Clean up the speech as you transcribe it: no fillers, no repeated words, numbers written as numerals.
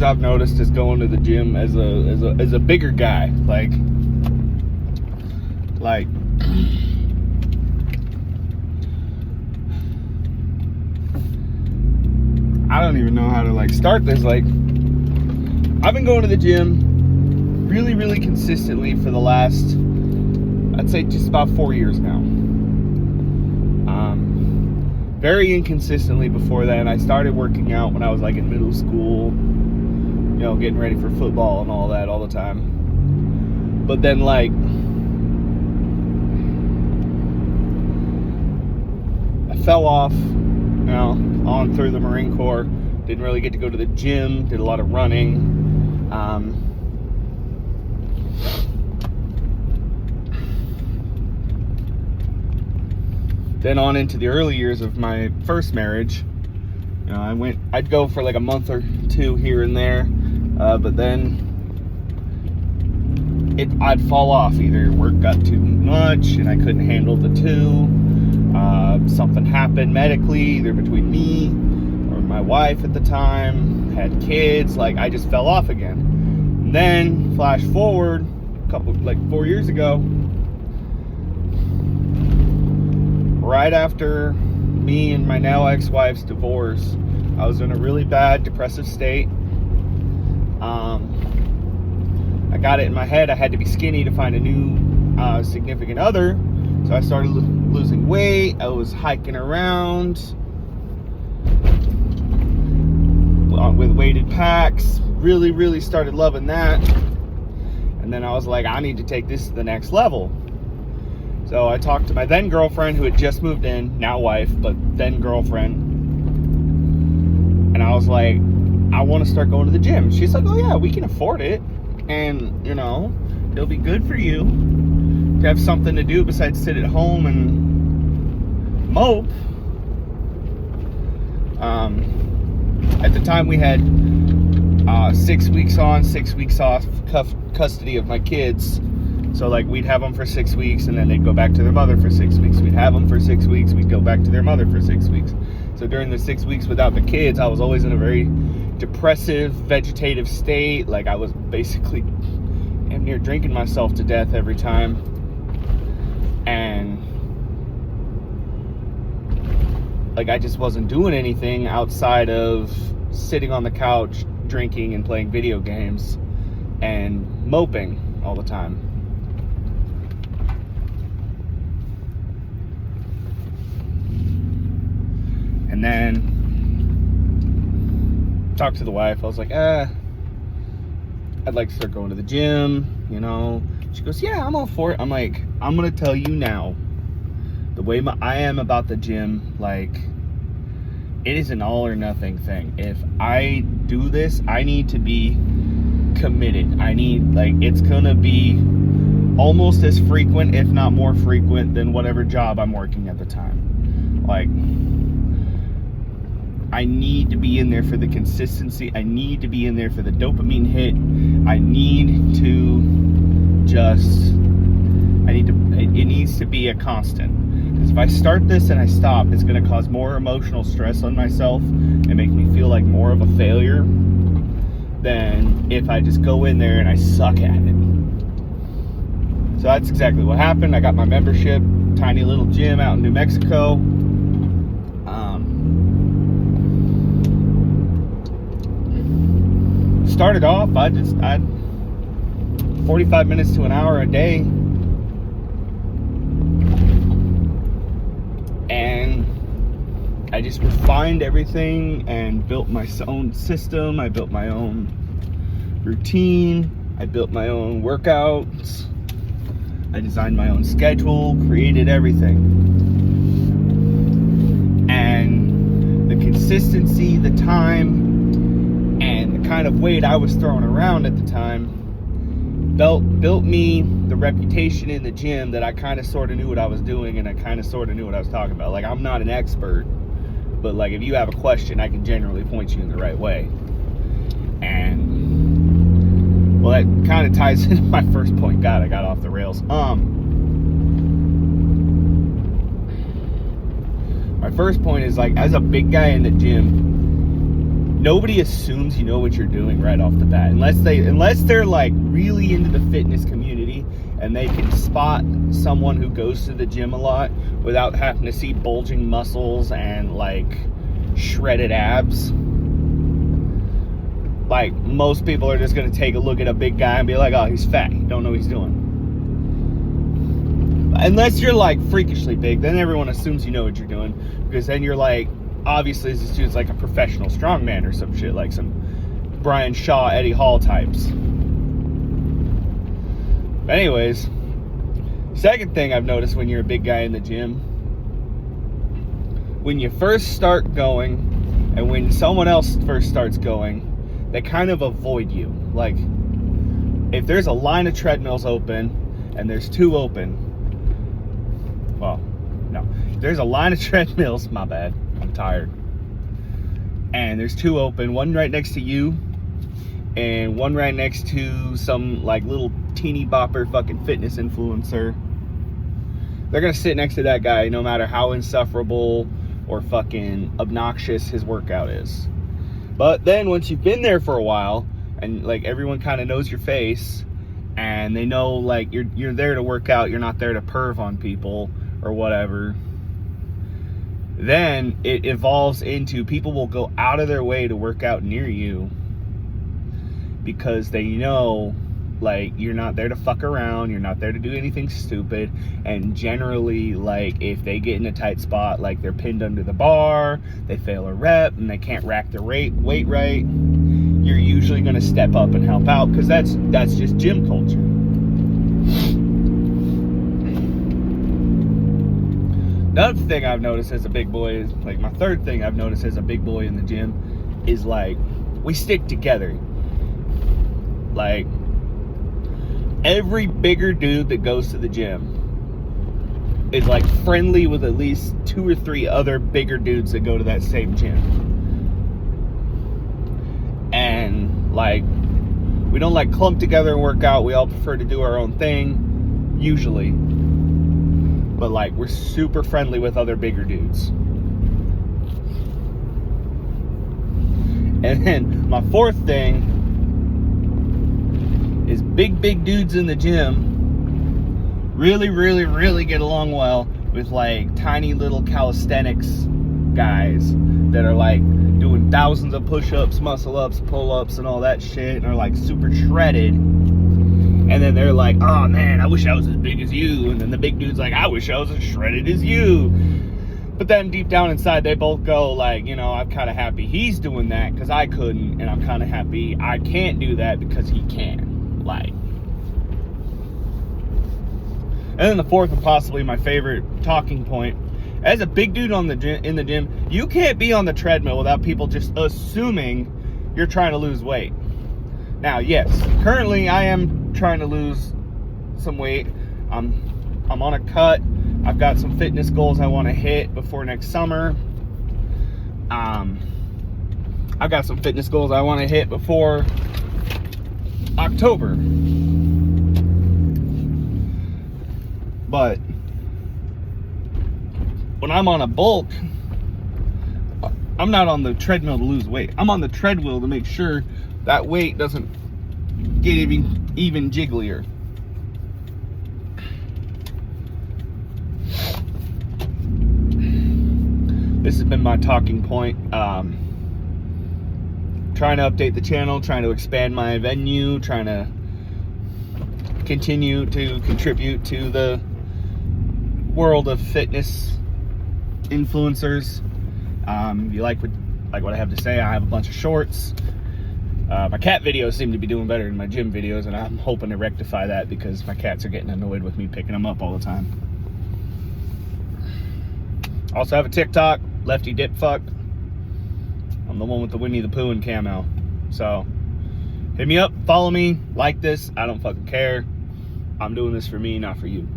things I've noticed is going to the gym as a bigger guy. Like I don't even know how to like start this. Like, I've been going to the gym really, really consistently for the last, I'd say, just about 4 years now. Very inconsistently before that. I started working out when I was like in middle school, you know, getting ready for football and all that all the time. But then like I fell off, you know, on through the Marine Corps. Didn't really get to go to the gym. Did a lot of running. Then on into the early years of my first marriage, you know, I'd go for like a month or two here and there, but then I'd fall off. Either work got too much and I couldn't handle the two. Something happened medically, either between me or my wife at the time, had kids. Like, I just fell off again. And then flash forward like 4 years ago, right after me and my now ex-wife's divorce, I was in a really bad depressive state. I got it in my head I had to be skinny to find a new significant other. So I started losing weight. I was hiking around with weighted packs. Really, really started loving that. And then I was like, I need to take this to the next level. So I talked to my then girlfriend, who had just moved in, now wife, but then girlfriend. And I was like, I want to start going to the gym. She's like, oh yeah, we can afford it. And, you know, it'll be good for you to have something to do besides sit at home and mope. At the time we had 6 weeks on, 6 weeks off custody of my kids. So like we'd have them for 6 weeks and then they'd go back to their mother for 6 weeks. We'd have them for 6 weeks, we'd go back to their mother for 6 weeks. So during the 6 weeks without the kids, I was always in a very depressive, vegetative state. Like, I was basically damn near drinking myself to death every time. And like, I just wasn't doing anything outside of sitting on the couch, drinking and playing video games and moping all the time. And then talked to the wife. I was like, I'd like to start going to the gym, you know. She goes, yeah, I'm all for it. I'm like, I'm gonna tell you now, the way I am about the gym, like, it is an all or nothing thing. If I do this, I need to be committed. I need, like, it's gonna be almost as frequent, if not more frequent, than whatever job I'm working at the time. Like, I need to be in there for the consistency. I need to be in there for the dopamine hit. I need to it needs to be a constant. Because if I start this and I stop, it's going to cause more emotional stress on myself and make me feel like more of a failure than if I just go in there and I suck at it. So that's exactly what happened. I got my membership, tiny little gym out in New Mexico. Started off, I 45 minutes to an hour a day, and I just refined everything and built my own system. I built my own routine. I built my own workouts. I designed my own schedule, created everything. And the consistency, the time, and the kind of weight I was throwing around at the time built me the reputation in the gym that I kind of sort of knew what I was doing, and I kind of sort of knew what I was talking about. Like, I'm not an expert, but like, if you have a question, I can generally point you in the right way. And well, that kind of ties into my first point. God, I got off the rails. My first point is, like, as a big guy in the gym, nobody assumes you know what you're doing right off the bat, unless they're like really into the fitness community and they can spot someone who goes to the gym a lot without having to see bulging muscles and like shredded abs. Like, most people are just going to take a look at a big guy and be like, oh, he's fat, he don't know what he's doing. Unless you're like freakishly big, then everyone assumes you know what you're doing, because then you're like, obviously this dude's like a professional strongman or some shit, like some Brian Shaw, Eddie Hall types. But anyways, second thing I've noticed when you're a big guy in the gym, when you first start going and when someone else first starts going, they kind of avoid you. Like, if there's a line of treadmills open and there's two open, well, no, if there's a line of treadmills, my bad, I'm tired, and there's two open, one right next to you and one right next to some like little teeny bopper fucking fitness influencer, they're gonna sit next to that guy no matter how insufferable or fucking obnoxious his workout is. But then once you've been there for a while and like everyone kind of knows your face and they know like you're there to work out, you're not there to perv on people or whatever, then it evolves into people will go out of their way to work out near you because they know like you're not there to fuck around, you're not there to do anything stupid, and generally like if they get in a tight spot, like they're pinned under the bar, they fail a rep and they can't rack their weight right, you're usually going to step up and help out, because that's just gym culture. Another thing I've noticed as a big boy is, like, my third thing I've noticed as a big boy in the gym is like we stick together. Like, every bigger dude that goes to the gym is like friendly with at least 2 or 3 other bigger dudes that go to that same gym. And like, we don't like clump together and work out. We all prefer to do our own thing, usually. But like, we're super friendly with other bigger dudes. And then my fourth thing is big dudes in the gym really get along well with like tiny little calisthenics guys that are like doing thousands of push-ups, muscle-ups, pull-ups and all that shit, and are like super shredded. And then they're like, oh man, I wish I was as big as you. And then the big dude's like, I wish I was as shredded as you. But then deep down inside, they both go like, you know, I'm kind of happy he's doing that because I couldn't, and I'm kind of happy I can't do that because he can. Like, and then the fourth and possibly my favorite talking point, as a big dude in the gym, you can't be on the treadmill without people just assuming you're trying to lose weight. Now, yes, currently I am trying to lose some weight. I'm on a cut. I've got some fitness goals I want to hit before next summer. I've got some fitness goals I want to hit before October. But when I'm on a bulk, I'm not on the treadmill to lose weight. I'm on the treadmill to make sure that weight doesn't get even jigglier. This has been my talking point. Trying to update the channel, trying to expand my venue, trying to continue to contribute to the world of fitness influencers. If you like what I have to say, I have a bunch of shorts. My cat videos seem to be doing better than my gym videos, and I'm hoping to rectify that because my cats are getting annoyed with me picking them up all the time. Also have a TikTok, Lefty Dip Fuck. I'm the one with the Winnie the Pooh and camo. So hit me up, follow me, like this. I don't fucking care. I'm doing this for me, not for you.